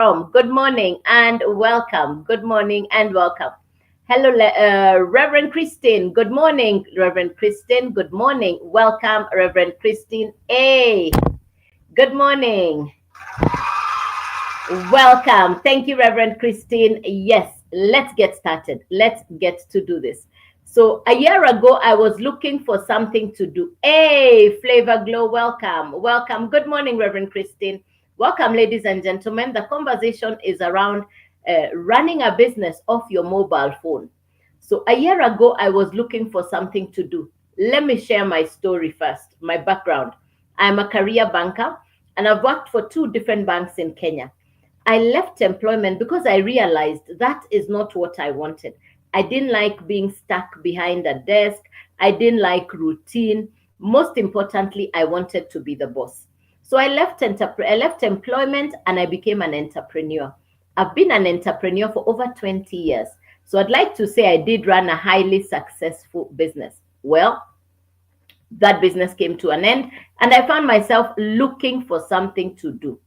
from. Good morning and welcome. Good morning and welcome. Hello, Reverend Christine. Good morning, Reverend Christine. Good morning. Welcome, Reverend Christine A. Good morning. Welcome. Thank you, Reverend Christine. Yes, let's get started. Let's get to do this. So a year ago, I was looking for something to do. Hey, Flavor Glow, welcome. Welcome. Good morning, Reverend Christine. Welcome, ladies and gentlemen. The conversation is around running a business off your mobile phone. So a year ago, I was looking for something to do. Let me share my story first, my background. I'm a career banker and I've worked for two different banks in Kenya. I left employment because I realized that is not what I wanted. I didn't like being stuck behind a desk. I didn't like routine. Most importantly, I wanted to be the boss. So I left employment and I became an entrepreneur. I've been an entrepreneur for over 20 years. So I'd like to say I did run a highly successful business. Well, that business came to an end and I found myself looking for something to do.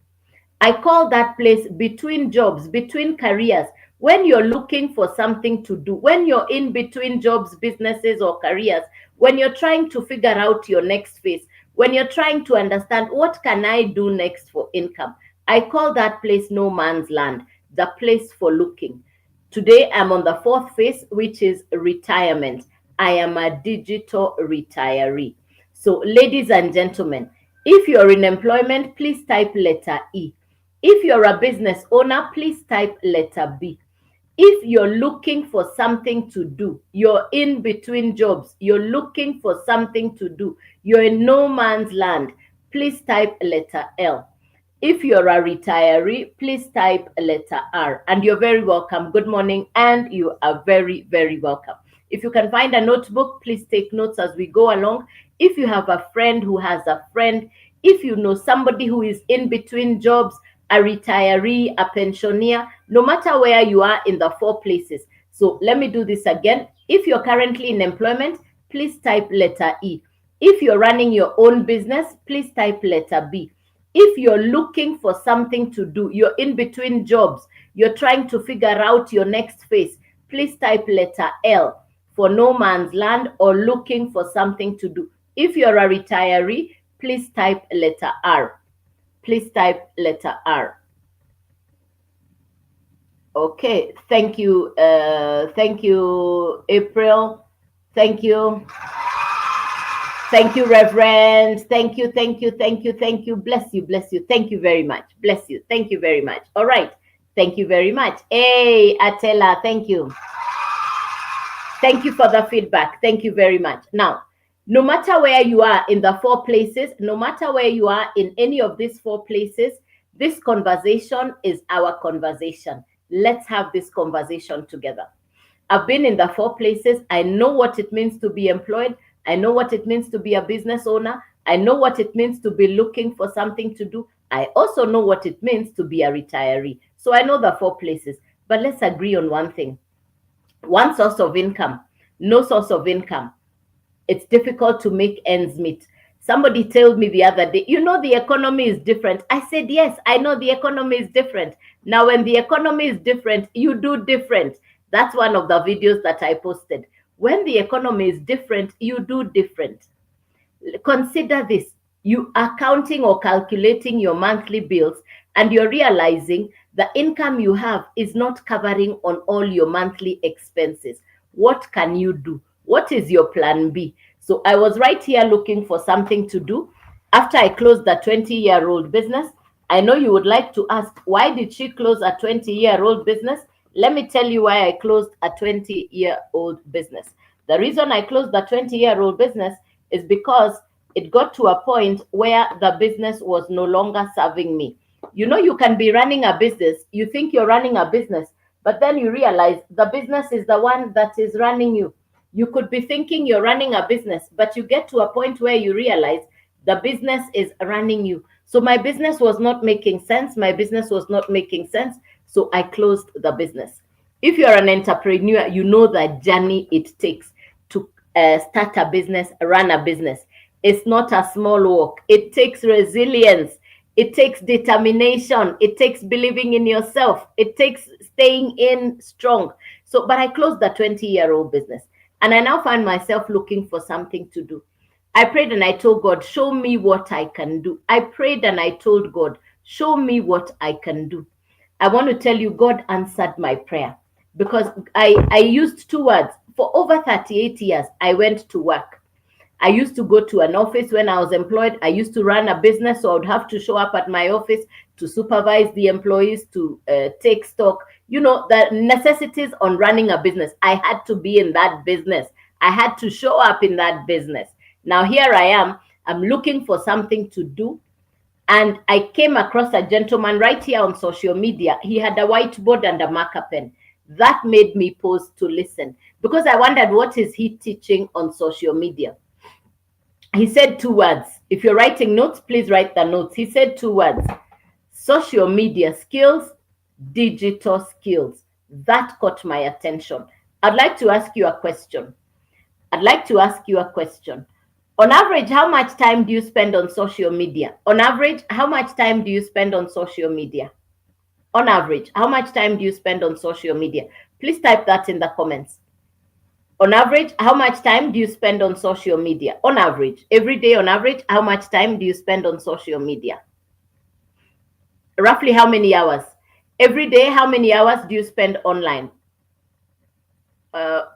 I call that place between jobs, between careers. When you're looking for something to do, when you're in between jobs, businesses, or careers, when you're trying to figure out your next phase, when you're trying to understand what can I do next for income, I call that place no man's land, the place for looking. Today, I'm on the fourth phase, which is retirement. I am a digital retiree. So, ladies and gentlemen, if you're in employment, please type letter E. If you're a business owner, please type letter B. If you're looking for something to do, you're in between jobs, you're looking for something to do, you're in no man's land, please type letter L. If you're a retiree, please type letter R. And you're very welcome. Good morning, and you are very, very welcome. If you can find a notebook, please take notes as we go along. If you have a friend who has a friend, if you know somebody who is in between jobs, a retiree, a pensioner, no matter where you are in the four places. So let me do this again. If you're currently in employment, please type letter E. If you're running your own business, please type letter B. If you're looking for something to do, you're in between jobs, you're trying to figure out your next phase, please type letter L for no man's land or looking for something to do. If you're a retiree, please type letter R. Please type letter R. Okay, thank you. Thank you, April. Thank you. Thank you, Reverend. Thank you, thank you, thank you, thank you. Bless you, bless you. Thank you very much. Bless you. Thank you very much. All right. Thank you very much. Hey, Atela, thank you. Thank you for the feedback. Thank you very much. Now, no matter where you are in the four places, no matter where you are in any of these four places, this conversation is our conversation. Let's have this conversation together. I've been in the four places. I know what it means to be employed. I know what it means to be a business owner. I know what it means to be looking for something to do. I also know what it means to be a retiree. So I know the four places. But let's agree on one thing. One source of income, no source of income. It's difficult to make ends meet. Somebody told me the other day, the economy is different. I said, yes, I know the economy is different. Now, when the economy is different, you do different. That's one of the videos that I posted. When the economy is different, you do different. Consider this. You are counting or calculating your monthly bills and you're realizing the income you have is not covering on all your monthly expenses. What can you do? What is your plan B? So I was right here looking for something to do. After I closed the 20-year-old business, I know you would like to ask, why did she close a 20-year-old business? Let me tell you why I closed a 20-year-old business. The reason I closed the 20-year-old business is because it got to a point where the business was no longer serving me. You can be running a business, you think you're running a business, but then you realize the business is the one that is running you. You could be thinking you're running a business, but you get to a point where you realize the business is running you. So my business was not making sense. My business was not making sense. So I closed the business. If you're an entrepreneur, you know the journey it takes to start a business, run a business. It's not a small walk. It takes resilience. It takes determination. It takes believing in yourself. It takes staying in strong. So, but I closed the 20-year-old business and I now find myself looking for something to do. I prayed and I told God, show me what I can do. I prayed and I told God, show me what I can do. I want to tell you, God answered my prayer because I used two words. For over 38 years, I went to work. I used to go to an office when I was employed. I used to run a business, so I would have to show up at my office to supervise the employees, to take stock. You know, the necessities on running a business. I had to be in that business. I had to show up in that business. Now, here I am. I'm looking for something to do. And I came across a gentleman right here on social media. He had a whiteboard and a marker pen. That made me pause to listen because I wondered, what is he teaching on social media? He said two words. If you're writing notes, please write the notes. He said two words: social media skills, digital skills. That caught my attention. I'd like to ask you a question. I'd like to ask you a question. On average, how much time do you spend on social media? On average, how much time do you spend on social media? On average, how much time do you spend on social media? Please type that in the comments. On average, how much time do you spend on social media? On average, every day on average, how much time do you spend on social media? Roughly how many hours? Every day, how many hours do you spend online?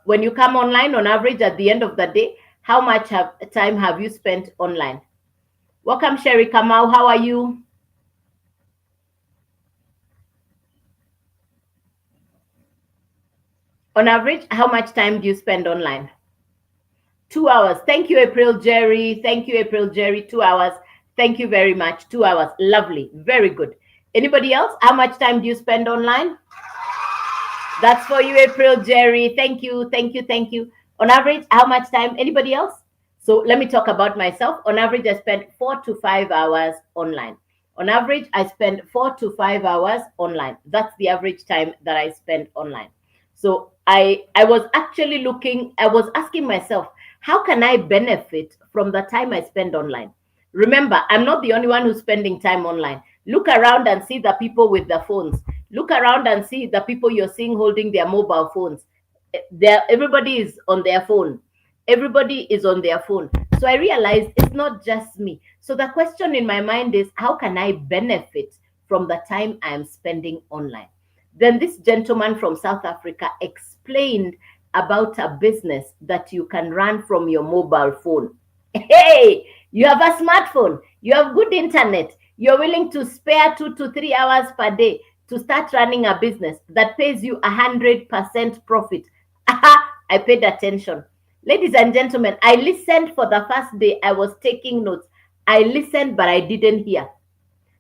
When you come online, on average, at the end of the day, how much time have you spent online? Welcome, Sherry Kamau. How are you? On average, how much time do you spend online? 2 hours. Thank you, April Jerry. Thank you, April Jerry. 2 hours. Thank you very much. 2 hours. Lovely. Very good. Anybody else? How much time do you spend online? That's for you, April Jerry. Thank you. Thank you. Thank you. On average, how much time? Anybody else? So let me talk about myself. On average, I spend 4 to 5 hours online. On average, I spend 4 to 5 hours online. That's the average time that I spend online. So I was actually I was asking myself, how can I benefit from the time I spend online? Remember, I'm not the only one who's spending time online. Look around and see the people with the phones. Look around and see the people you're seeing holding their mobile phones. Everybody is on their phone. Everybody is on their phone. So I realized it's not just me. So the question in my mind is, how can I benefit from the time I'm spending online? Then this gentleman from South Africa explained about a business that you can run from your mobile phone. Hey, you have a smartphone, you have good internet, you're willing to spare 2 to 3 hours per day to start running a business that pays you 100% profit. I paid attention. Ladies and gentlemen, I listened for the first day. I was taking notes. I listened, but I didn't hear.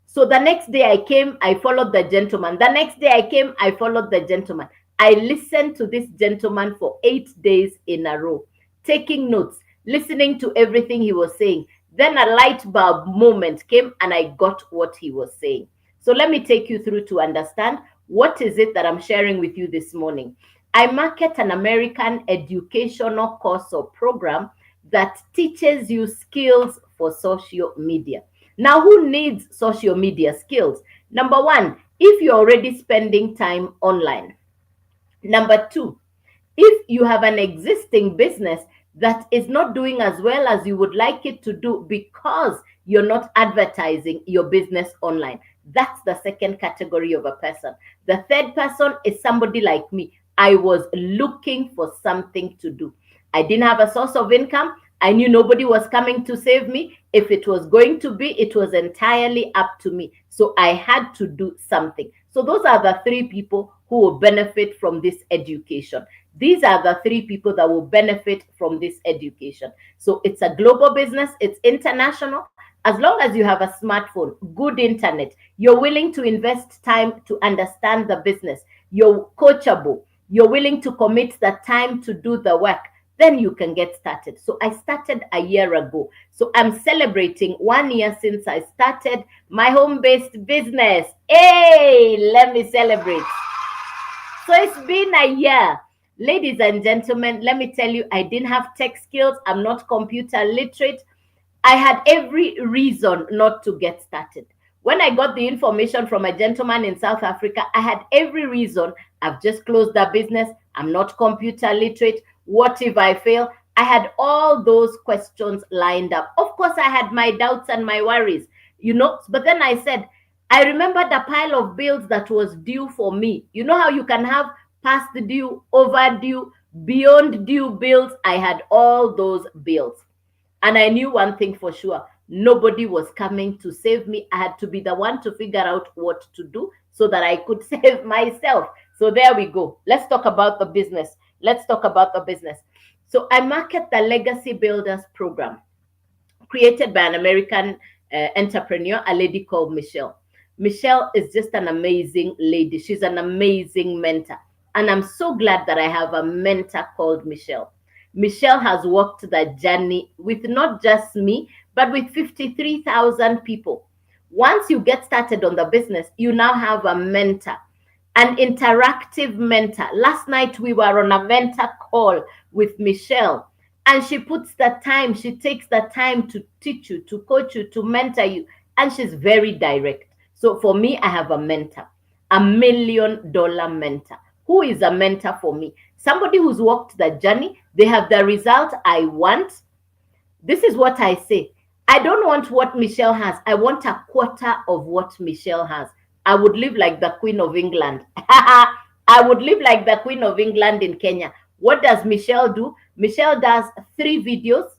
So the next day I came, I followed the gentleman. The next day I came, I followed the gentleman. I listened to this gentleman for 8 days in a row, taking notes, listening to everything he was saying. Then a light bulb moment came and I got what he was saying. So let me take you through to understand what is it that I'm sharing with you this morning. I market an American educational course or program that teaches you skills for social media. Now, who needs social media skills? Number one, if you're already spending time online. Number two, if you have an existing business that is not doing as well as you would like it to do because you're not advertising your business online. That's the second category of a person. The third person is somebody like me. I was looking for something to do. I didn't have a source of income. I knew nobody was coming to save me. If it was going to be, it was entirely up to me. So I had to do something. So those are the three people who will benefit from this education. These are the three people that will benefit from this education. So it's a global business. It's international. As long as you have a smartphone, good internet, you're willing to invest time to understand the business, you're coachable, you're willing to commit the time to do the work, then you can get started. So I started a year ago. So I'm celebrating 1 year since I started my home-based business. Hey, let me celebrate. So it's been a year. Ladies and gentlemen, let me tell you, I didn't have tech skills. I'm not computer literate. I had every reason not to get started. When I got the information from a gentleman in South Africa, I had every reason. I've just closed the business. I'm not computer literate. What if I fail? I had all those questions lined up. Of course, I had my doubts and my worries, but then I said, I remember the pile of bills that was due for me. You know how you can have past due, overdue, beyond due bills? I had all those bills. And I knew one thing for sure. Nobody was coming to save me. I had to be the one to figure out what to do so that I could save myself. So there we go. Let's talk about the business. So I market the Legacy Builders program created by an American entrepreneur, a lady called Michelle. Michelle is just an amazing lady. She's an amazing mentor. And I'm so glad that I have a mentor called Michelle. Michelle has walked the journey with not just me, but with 53,000 people. Once you get started on the business, you now have a mentor, an interactive mentor. Last night we were on a mentor call with Michelle, and she takes the time to teach you, to coach you, to mentor you, and she's very direct. So for me, I have a mentor, a $1 million mentor. Who is a mentor for me? Somebody who's walked the journey. They have the result I want. This is what I say. I don't want what Michelle has. I want a quarter of what Michelle has. I would live like the Queen of England. I would live like the Queen of England in Kenya. What does Michelle do? Michelle does 3 videos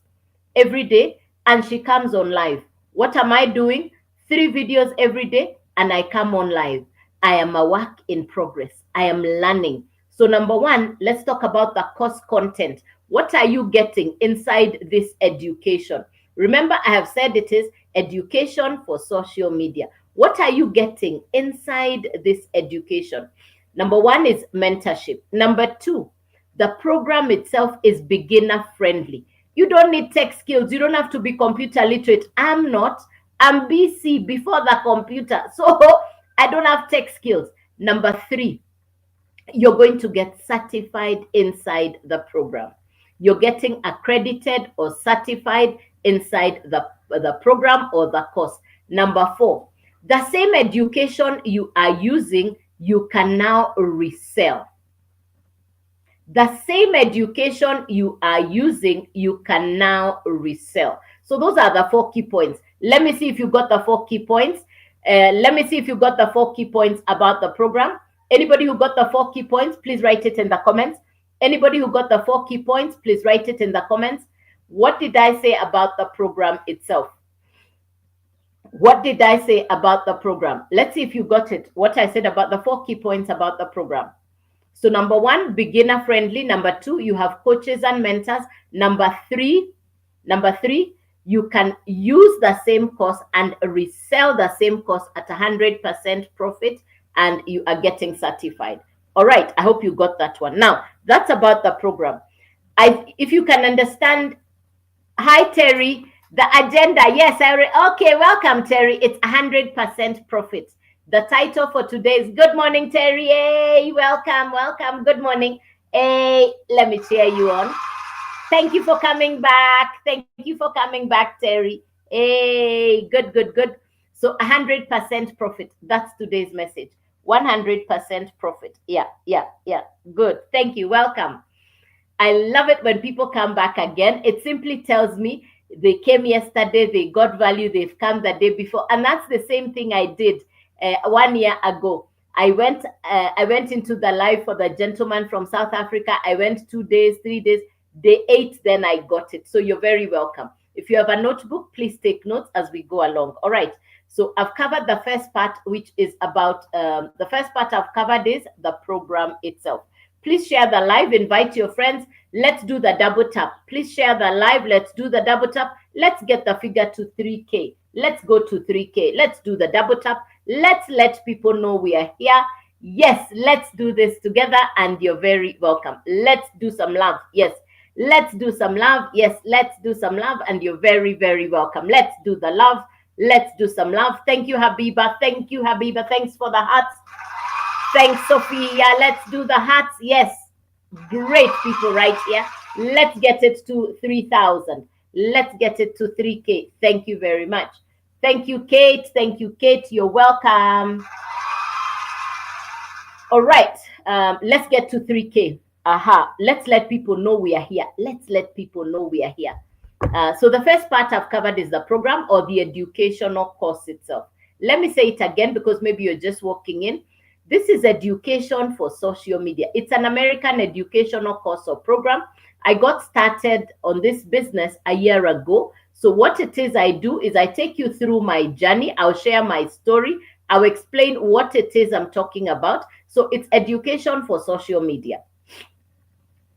every day and she comes on live. What am I doing? 3 videos every day and I come on live. I am a work in progress. I am learning. So number 1, let's talk about the course content. What are you getting inside this education? Remember, I have said it is education for social media. What are you getting inside this education? Number 1 is mentorship. Number 2, the program itself is beginner friendly. You don't need tech skills. You don't have to be computer literate. I'm not. I'm BC, before the computer. So I don't have tech skills. Number 3, you're going to get certified inside the program. You're getting accredited or certified inside the program or the course. Number 4, the same education you are using, you can now resell. The same education you are using, you can now resell. So those are the 4 key points. Let me see if you got the 4 key points. Let me see if you got the 4 key points about the program. Anybody who got the 4 key points, please write it in the comments. Anybody who got the 4 key points, please write it in the comments. What did I say about the program itself? What did I say about the program? Let's see if you got it. What I said about the 4 key points about the program. So number 1, beginner friendly. Number 2, you have coaches and mentors. Number 3, you can use the same course and resell the same course at 100% profit, and you are getting certified. All right, I hope you got that one. Now, that's about the program. If you can understand, hi Terry, the agenda. Yes, okay, welcome Terry. It's 100% profit. The title for today is Good Morning Terry. Hey, welcome. Good morning. Hey, let me cheer you on. Thank you for coming back. Terry. Hey, good. So 100% profit. That's today's message. 100% profit. Yeah. Good. Thank you. Welcome. I love it when people come back again. It simply tells me they came yesterday, they got value, they've come the day before. And that's the same thing I did 1 year ago. I went into the live for the gentleman from South Africa. I went 2 days, 3 days. Day 8, then I got it. So you're very welcome. If you have a notebook, please take notes as we go along. All right. So I've covered the first part, which is about the first part I've covered is the program itself. Please share the live, invite your friends. Let's do the double tap. Please share the live. Let's do the double tap. Let's get the figure to 3K. Let's go to 3K. Let's do the double tap. Let's let people know we are here. Yes, let's do this together, and you're very welcome. Let's do some love. Yes. Let's do some love. Yes, let's do some love. And you're very, very welcome. Let's do the love. Let's do some love. Thank you, Habiba. Thanks for the hearts. Thanks, Sophia. Let's do the hearts. Yes. Great people right here. Let's get it to 3,000. Let's get it to 3K. Thank you very much. Thank you, Kate. Thank you, Kate. You're welcome. All right. Let's get to 3K. Aha. Let's let people know we are here. Let's let people know we are here. So the first part I've covered is the program or the educational course itself. Let me say it again because maybe you're just walking in. This is education for social media. It's an American educational course or program. I got started on this business a year ago. So what it is I do is I take you through my journey. I'll share my story. I'll explain what it is I'm talking about. So it's education for social media.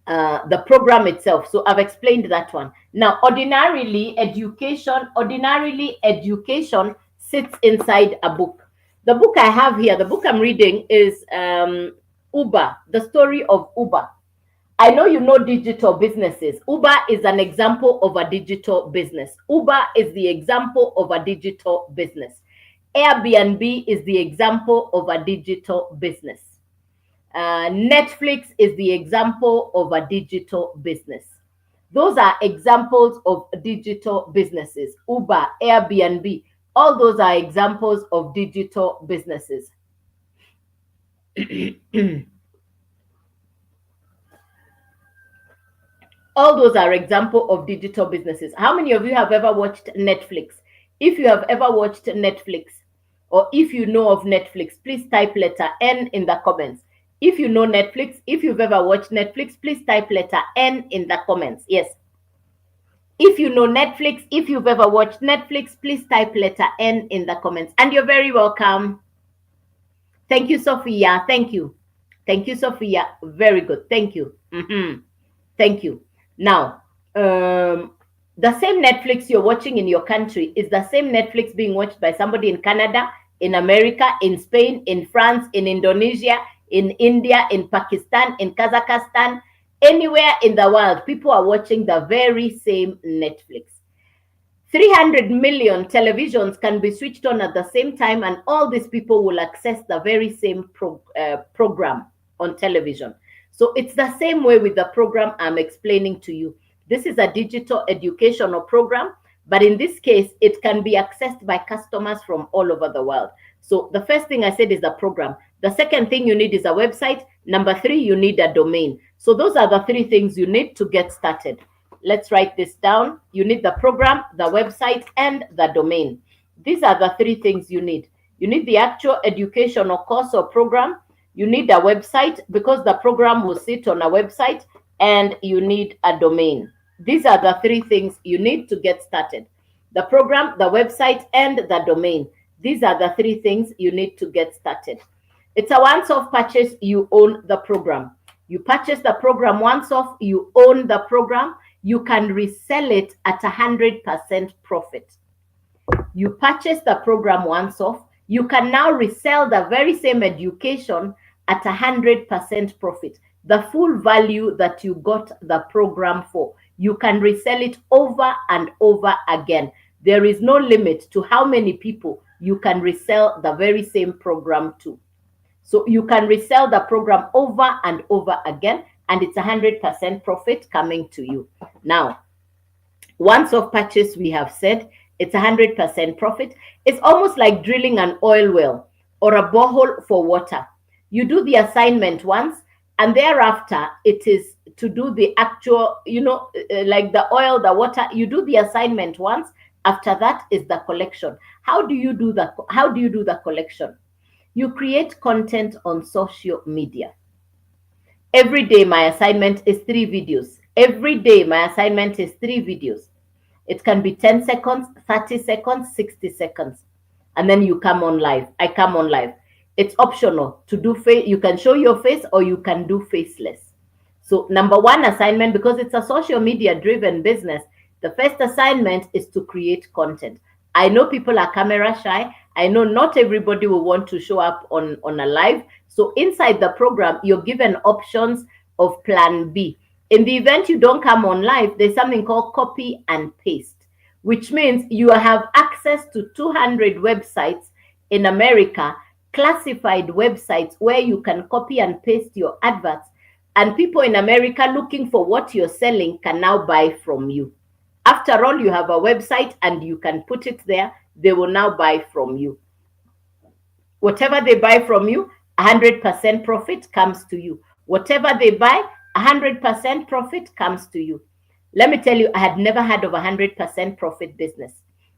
The program itself. So I've explained that one. Now, ordinarily education sits inside a book. The book I have here, the book I'm reading is Uber, the story of Uber. I know you know digital businesses. Uber is an example of a digital business. Uber is the example of a digital business. Airbnb is the example of a digital business. Netflix is the example of a digital business. Those are examples of digital businesses. Uber, Airbnb, all those are examples of digital businesses. All those are example of digital businesses. How many of you have ever watched Netflix? If you have ever watched Netflix, or if you know of Netflix, please type letter N in the comments. If you know Netflix, if you've ever watched Netflix, please type letter N in the comments. Yes. If you know Netflix, if you've ever watched Netflix, please type letter N in the comments. And you're very welcome. Thank you, Sophia. Thank you. Thank you, Sophia. Very good. Thank you. Thank you. Now, the same Netflix you're watching in your country is the same Netflix being watched by somebody in Canada, in America, in Spain, in France, in Indonesia, in India, in Pakistan, in Kazakhstan, anywhere in the world. People are watching the very same Netflix. 300 million televisions can be switched on at the same time, and all these people will access the very same program on television. So it's the same way with the program I'm explaining to you. This is a digital educational program, but in this case, it can be accessed by customers from all over the world. So the first thing I said is the program. The second thing you need is a website. Number 3, you need a domain. So those are the 3 things you need to get started. Let's write this down. You need the program, the website, and the domain. These are the 3 things you need. You need the actual educational course or program. You need a website because the program will sit on a website, and you need a domain. These are the 3 things you need to get started. The program, the website, and the domain. These are the 3 things you need to get started. It's a once-off purchase. You own the program. You purchase the program once off, you own the program. You can resell it at 100% profit. You purchase the program once off, you can now resell the very same education at 100% profit. The full value that you got the program for, you can resell it over and over again. There is no limit to how many people you can resell the very same program to. So you can resell the program over and over again, and it's 100% profit coming to you. Now, once off purchase, we have said it's 100% profit. It's almost like drilling an oil well or a borehole for water. You do the assignment once, and thereafter it is to do the actual, like the oil, the water. You do the assignment once. After that is the collection. How do you do the collection? You create content on social media. Every day my assignment is 3 videos. Every day my assignment is 3 videos. It can be 10 seconds, 30 seconds, 60 seconds. And then you come on live. I come on live. It's optional to do face. You can show your face or you can do faceless. So number 1 assignment, because it's a social media driven business, the first assignment is to create content. I know people are camera shy. I know not everybody will want to show up on a live. So inside the program, you're given options of plan B. In the event you don't come on live, there's something called copy and paste, which means you have access to 200 websites in America, classified websites where you can copy and paste your adverts. And people in America looking for what you're selling can now buy from you. After all, you have a website and you can put it there. They will now buy from you. Whatever they buy from you, 100% profit comes to you. Whatever they buy, 100% profit comes to you. Let me tell you, I had never heard of a 100% profit business.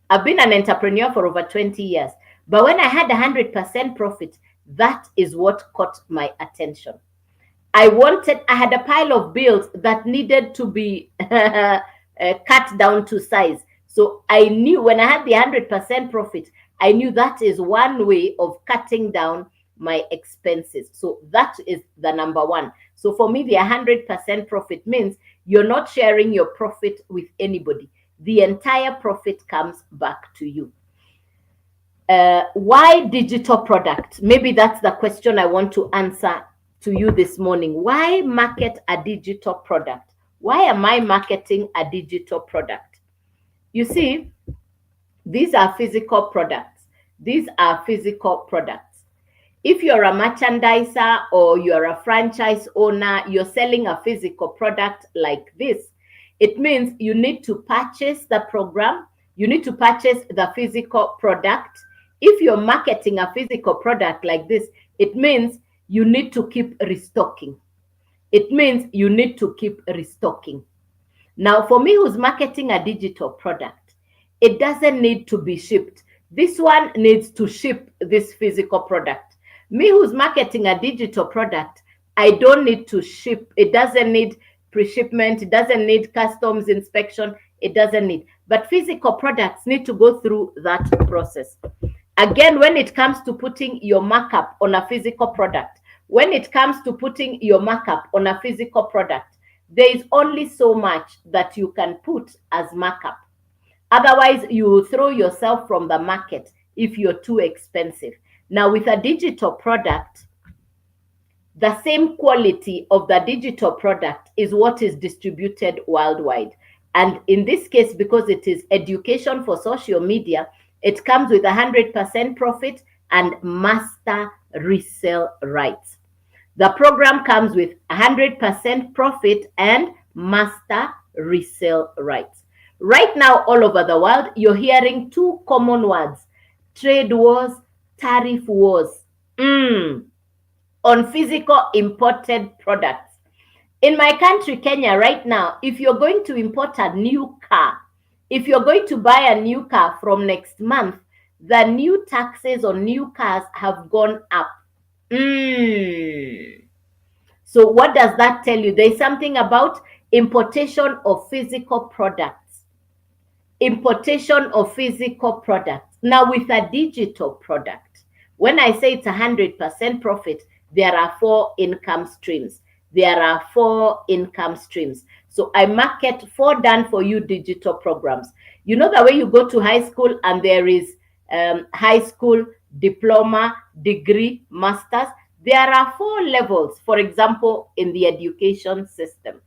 I've been an entrepreneur for over 20 years. But when I had 100% profit, that is what caught my attention. I had a pile of bills that needed to be cut down to size. So I knew when I had the 100% profit, I knew that is one way of cutting down my expenses. So that is the number one. So for me, the 100% profit means you're not sharing your profit with anybody. The entire profit comes back to you. Why digital product? Maybe that's the question I want to answer to you this morning. Why market a digital product? Why am I marketing a digital product? You see, these are physical products. These are physical products. If you're a merchandiser or you're a franchise owner, you're selling a physical product like this, it means you need to purchase the program, you need to purchase the physical product. If you're marketing a physical product like this, it means you need to keep restocking. It means you need to keep restocking. Now, for me who's marketing a digital product, it doesn't need to be shipped. This one needs to ship this physical product. Me who's marketing a digital product, I don't need to ship. It doesn't need pre-shipment. It doesn't need customs inspection. It doesn't need. But physical products need to go through that process. Again, when it comes to putting your markup on a physical product, when it comes to putting your markup on a physical product, there is only so much that you can put as markup. Otherwise, you will throw yourself from the market if you're too expensive. Now, with a digital product, the same quality of the digital product is what is distributed worldwide. And in this case, because it is education for social media, it comes with 100% profit and master resale rights. The program comes with 100% profit and master resale rights. Right now, all over the world, you're hearing two common words: trade wars, tariff wars, on physical imported products. In my country, Kenya, right now, if you're going to import a new car, if you're going to buy a new car from next month, the new taxes on new cars have gone up. So what does that tell you? There's something about importation of physical products. Importation of physical products. Now with a digital product, when I say it's 100% profit, there are 4 income streams. There are 4 income streams. So I market 4 done for you digital programs. You know the way you go to high school and there is high school, diploma, degree, masters. There are 4 levels, for example, in the education system.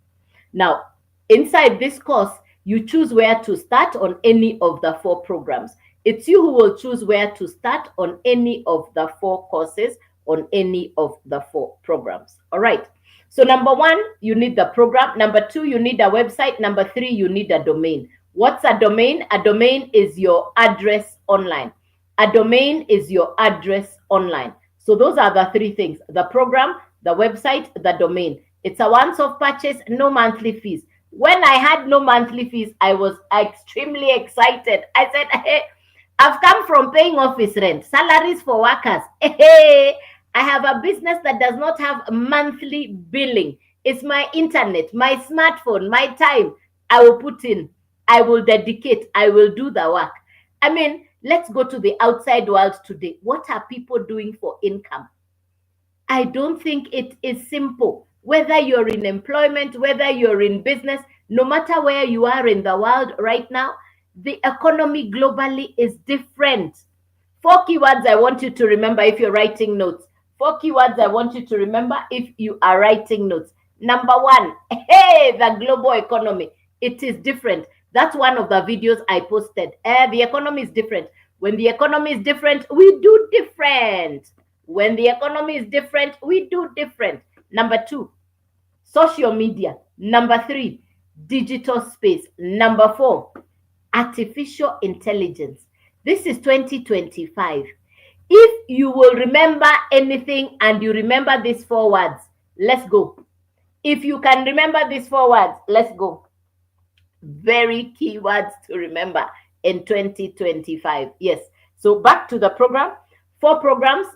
Now, inside this course, you choose where to start on any of the 4 programs. It's you who will choose where to start on any of the 4 courses, on any of the 4 programs. All right. So number 1, you need the program. Number 2, you need a website. Number 3, you need a domain. What's a domain? A domain is your address online. A domain is your address online. So those are the 3 things: the program, the website, the domain. It's a once-off purchase, no monthly fees. When I had no monthly fees, I was extremely excited. I said, hey, I've come from paying office rent, salaries for workers. Hey, I have a business that does not have monthly billing. It's my internet, my smartphone, my time. I will put in, I will dedicate, I will do the work. I mean, let's go to the outside world today. What are people doing for income? I don't think it is simple. Whether you're in employment, whether you're in business, no matter where you are in the world right now, the economy globally is different. 4 keywords I want you to remember if you're writing notes. 4 keywords I want you to remember if you are writing notes. Number 1, hey, the global economy. It is different. That's one of the videos I posted. The economy is different. When the economy is different, we do different. When the economy is different, we do different. Number 2, social media. Number 3, digital space. Number 4, artificial intelligence. This is 2025. If you will remember anything and you remember these 4 words, let's go. If you can remember these 4 words, let's go. Very key words to remember in 2025. Yes. So back to the program. 4 programs.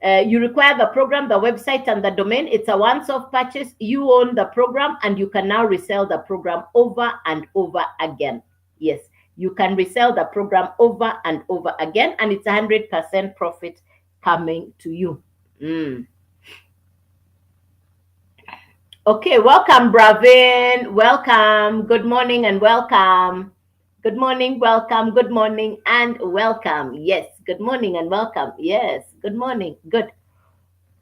You require the program, the website, and the domain. It's a once-off purchase. You own the program, and you can now resell the program over and over again. Yes, you can resell the program over and over again, and it's 100% profit coming to you. Okay, welcome, Bravin. Welcome. Good morning and welcome. Good morning, welcome. Good morning and welcome. Yes, good morning and welcome. Yes, good morning. Good.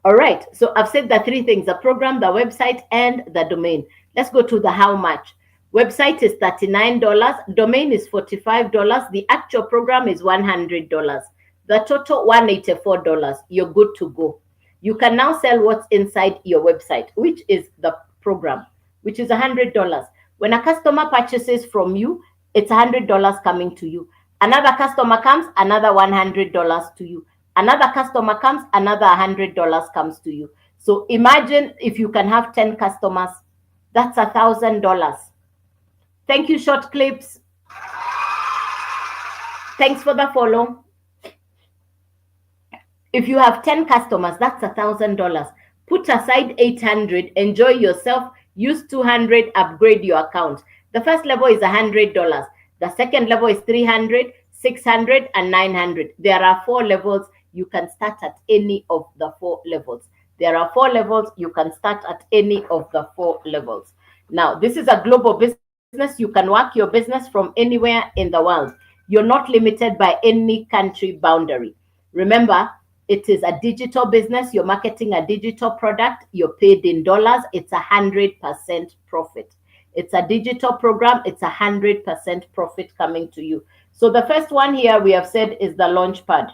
All right. So I've said the 3 things: the program, the website, and the domain. Let's go to the how much. Website is $39. Domain is $45. The actual program is $100. The total $184. You're good to go. You can now sell what's inside your website, which is the program, which is $100. When a customer purchases from you, it's $100 coming to you. Another customer comes, another $100 to you. Another customer comes, another $100 comes to you. So imagine if you can have 10 customers, that's $1,000. Thank you, Short Clips. Thanks for the follow. If you have 10 customers, that's $1,000. Put aside 800, enjoy yourself, use 200, upgrade your account. The first level is $100. The second level is 300, 600, and 900. There are 4 levels. You can start at any of the 4 levels. There are 4 levels. You can start at any of the 4 levels. Now, this is a global business. You can work your business from anywhere in the world. You're not limited by any country boundary. Remember, it is a digital business. You're marketing a digital product. You're paid in dollars. It's 100% profit. It's a digital program. It's 100% profit coming to you. So the first one here we have said is the Launchpad.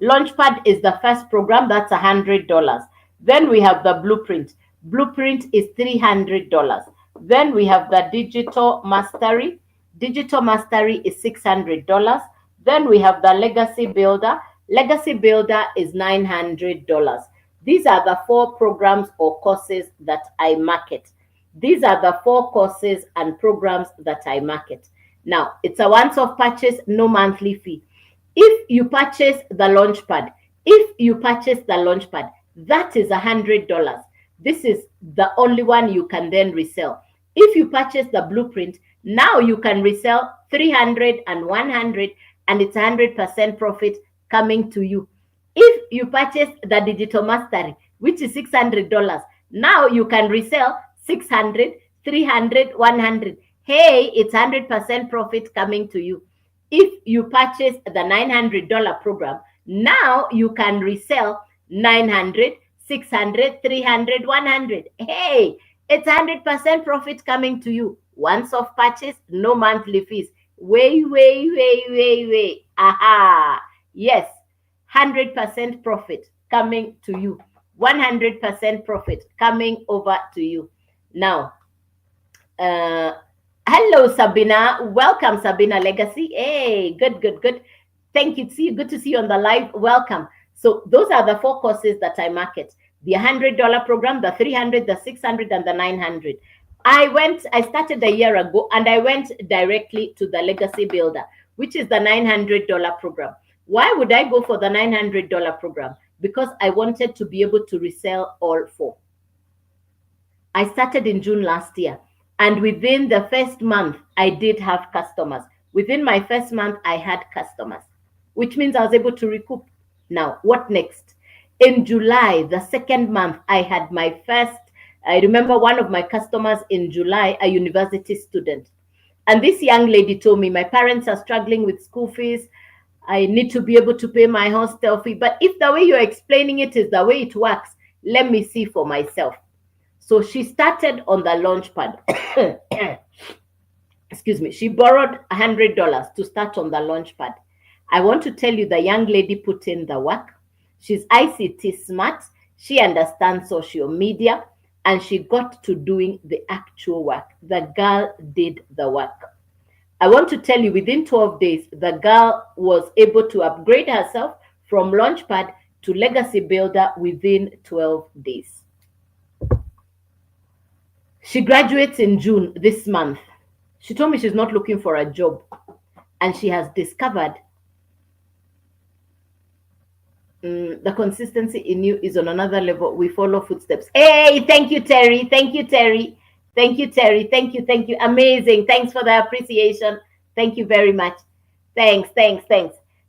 Launchpad is the first program. That's $100. Then we have the Blueprint. Blueprint is $300. Then we have the Digital Mastery. Digital Mastery is $600. Then we have the Legacy Builder. Legacy Builder is $900. These are the 4 programs or courses that I market. These are the 4 courses and programs that I market. Now, it's a once-off purchase, no monthly fee. If you purchase the Launchpad, that is $100. This is the only one you can then resell. If you purchase the Blueprint, now you can resell 300 and 100, and it's 100% profit coming to you. If you purchase the Digital Mastery, which is $600, now you can resell 600, 300, 100. Hey, it's 100% profit coming to you. If you purchase the $900 program, now you can resell 900, 600, 300, 100. Hey, it's 100% profit coming to you. Once off purchase, no monthly fees. Way. Aha. Yes, 100% profit coming to you. 100% profit coming over to you. Now, hello, Sabina. Welcome, Sabina Legacy. Hey, good. Thank you. Good to see you on the live. Welcome. So those are the 4 courses that I market. The $100 program, the 300, the 600, and the 900. I started a year ago, and I went directly to the Legacy Builder, which is the $900 program. Why would I go for the $900 program? Because I wanted to be able to resell all 4. I started in June last year, and within the first month, I did have customers. Within my first month, I had customers, which means I was able to recoup. Now, what next? In July, the second month, I had my first, I remember one of my customers in July, a university student. And this young lady told me, my parents are struggling with school fees. I need to be able to pay my hostel fee. But if the way you're explaining it is the way it works, let me see for myself. So she started on the Launchpad. Excuse me. She borrowed $100 to start on the Launchpad. I want to tell you, the young lady put in the work. She's ICT smart. She understands social media. and she got to doing the actual work. The girl did the work. I want to tell you, within 12 days, the girl was able to upgrade herself from Launchpad to Legacy Builder within 12 days. She graduates in June this month. She told me she's not looking for a job, and she has discovered the consistency in you is on another level. We follow footsteps. Hey, thank you, Terry. Thank you, Terry. Thank you, Terry. Thank you. Thank you. Amazing. Thanks for the appreciation. Thank you very much. Thanks.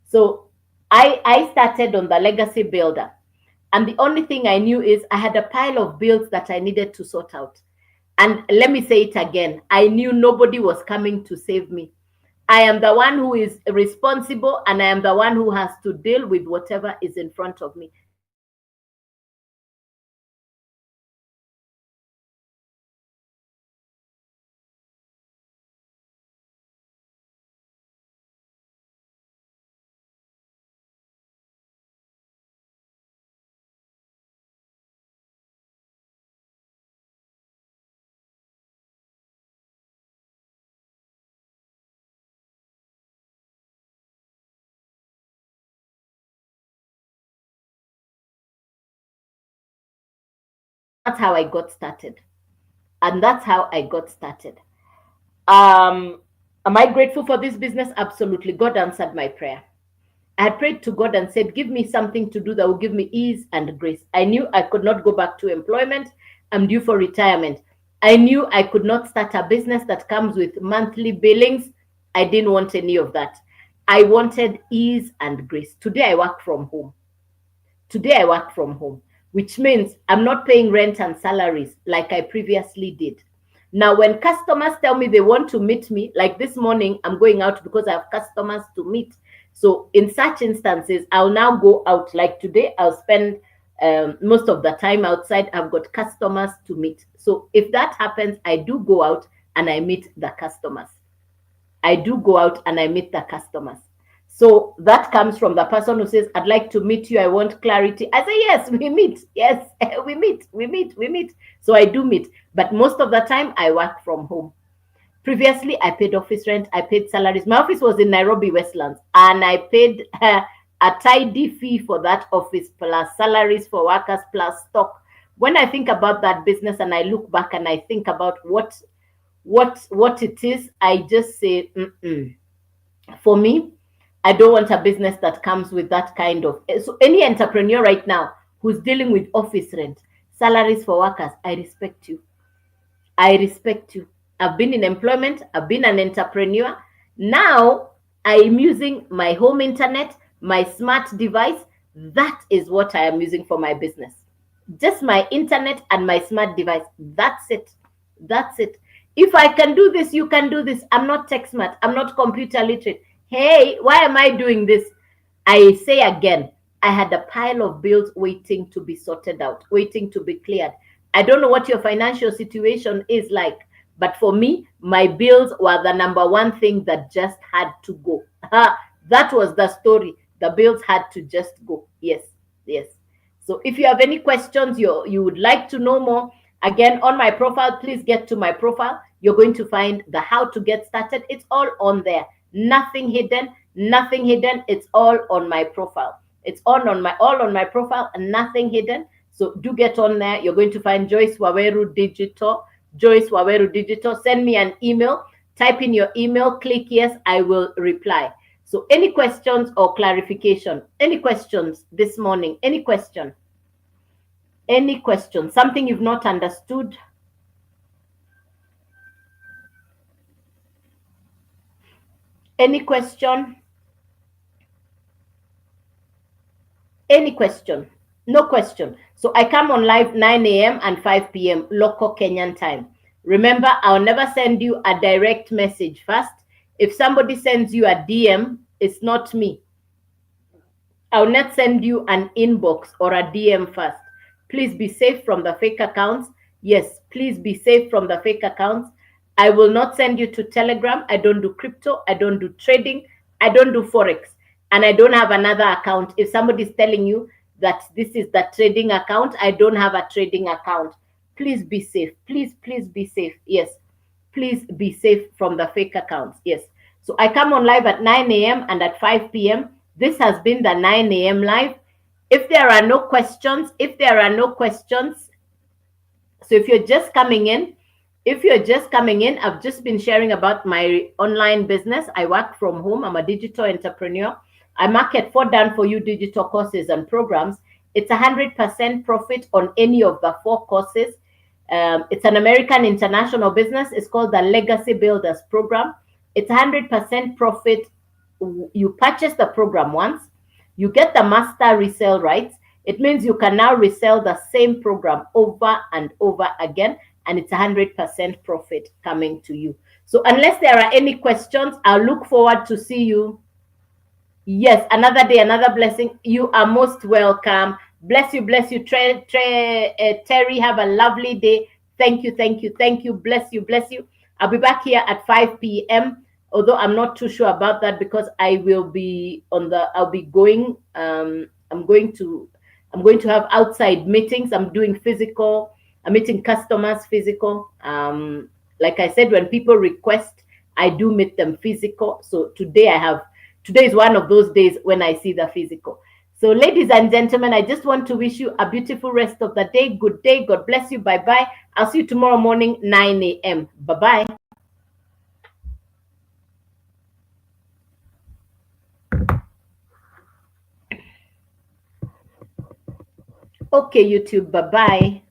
So I started on the Legacy Builder. And the only thing I knew is I had a pile of bills that I needed to sort out. And let me say it again. I knew nobody was coming to save me. I am the one who is responsible, and I am the one who has to deal with whatever is in front of me. That's how I got started. And that's how I got started. Am I grateful for this business? Absolutely. God answered my prayer. I had prayed to God and said, give me something to do that will give me ease and grace. I knew I could not go back to employment. I'm due for retirement. I knew I could not start a business that comes with monthly billings. I didn't want any of that. I wanted ease and grace. Today I work from home. Which means I'm not paying rent and salaries like I previously did. Now, when customers tell me they want to meet me, like this morning, I'm going out because I have customers to meet. So in such instances, I'll now go out. Like today, I'll spend most of the time outside. I've got customers to meet. So if that happens, I do go out and I meet the customers. So that comes from the person who says, I'd like to meet you. I want clarity. I say, yes, we meet. Yes, we meet. So I do meet. But most of the time, I work from home. Previously, I paid office rent. I paid salaries. My office was in Nairobi, Westlands. And I paid a tidy fee for that office, plus salaries for workers, plus stock. When I think about that business and I look back and I think about what it is, I just say, For me, I don't want a business that comes with that kind of. So any entrepreneur right now who's dealing with office rent, salaries for workers, I respect you. I've been in employment. I've been an entrepreneur. Now I am using my home internet, my smart device. That is what I am using for my business. Just my internet and my smart device. That's it. If I can do this, you can do this. I'm not tech smart. I'm not computer literate. Hey, why am I doing this? I say again, I had a pile of bills waiting to be sorted out, waiting to be cleared. I don't know what your financial situation is like, but for me, my bills were the number one thing that just had to go. That was the story. The bills had to just go. Yes. So if you have any questions, you would like to know more, again, on my profile, please get to my profile. You're going to find the how to get started. It's all on there. Nothing hidden. It's all on my profile. It's all on my profile and nothing hidden. So do get on there. You're going to find Joyce Waweru Digital. Send me an email. Type in your email. Click yes. I will reply. So any questions or clarification? Any questions this morning? Any question? Something you've not understood? Any question? No question. So I come on live 9 a.m. and 5 p.m. local Kenyan time. Remember, I'll never send you a direct message first. If somebody sends you a DM, it's not me. I'll not send you an inbox or a DM first. Please be safe from the fake accounts. Yes, please be safe from the fake accounts. I will not send you to Telegram. I don't do crypto. I don't do trading. I don't do Forex. And I don't have another account. If somebody's telling you that this is the trading account, I don't have a trading account. Please be safe. Please be safe. Yes. Please be safe from the fake accounts. Yes. So I come on live at 9 a.m. and at 5 p.m. This has been the 9 a.m. live. If there are no questions, so if you're just coming in, I've just been sharing about my online business. I work from home. I'm a digital entrepreneur. I market for done for you digital courses and programs. It's 100% profit on any of the 4 courses. It's an American international business. It's called the Legacy Builders Program. It's 100% profit. You purchase the program once, you get the master resale rights. It means you can now resell the same program over and over again, and it's 100% profit coming to you. So unless there are any questions, I'll look forward to see you. Yes, another day, another blessing. You are most welcome. Bless you, bless you. Terry, have a lovely day. Thank you, thank you, thank you. Bless you, bless you. I'll be back here at 5 p.m. Although I'm not too sure about that because I will be I'll be going, I'm going to have outside meetings. I'm meeting customers physical. Like I said, when people request, I do meet them physical. So today is one of those days when I see the physical. So, ladies and gentlemen, I just want to wish you a beautiful rest of the day. Good day. God bless you. Bye bye. I'll see you tomorrow morning, 9 a.m. Bye bye. Okay, YouTube. Bye bye.